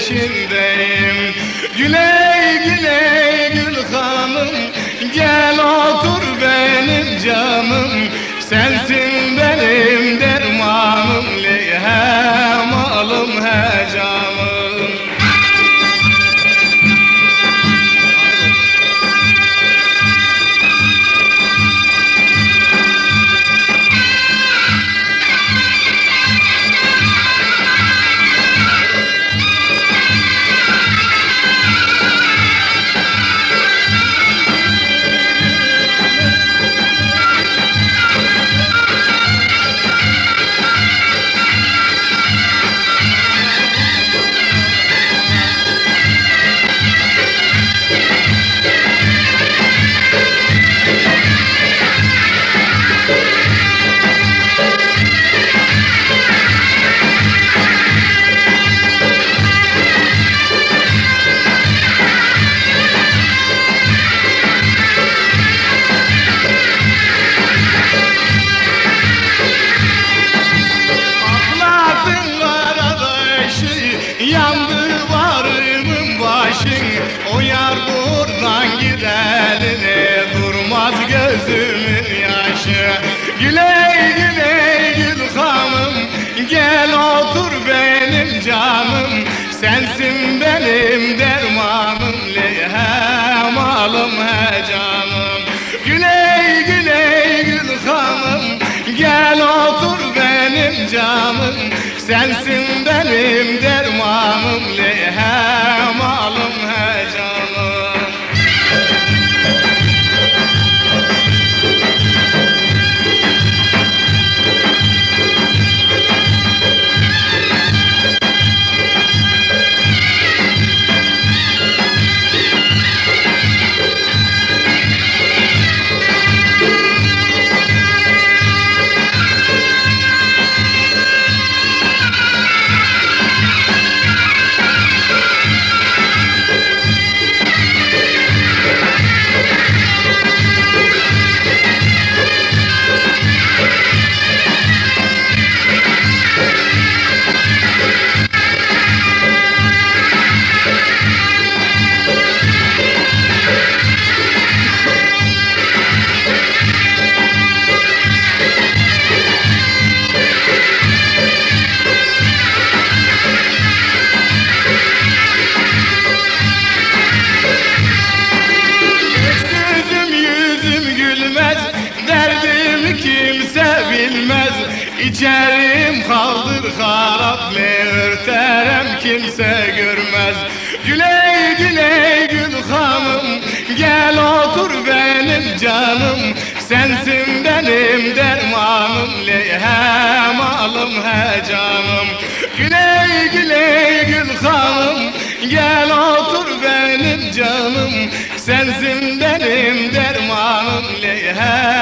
peşindeyim. Güley güley gül hanım, gel otur benim canım. Sensin benim dermanım, he malım he canım. Yandı varımın başın, o yar buradan gideline durmaz gözümün yaşı. Güley güley gül hanım, gel otur benim canım. Sensin benim dermanım, he malım he canım. Güley güley gül hanım, gel otur benim canım. Sensin benim dermanım, he malım he canım. Derdimi kimse bilmez, İçerim kaldır harap, ne örterem kimse görmez. Güley güley gül hanım, gel otur benim canım. Sensin benim dermanım, he malım he canım. Güley güley gül hanım, gel otur benim canım. Sensin benim dermanım, he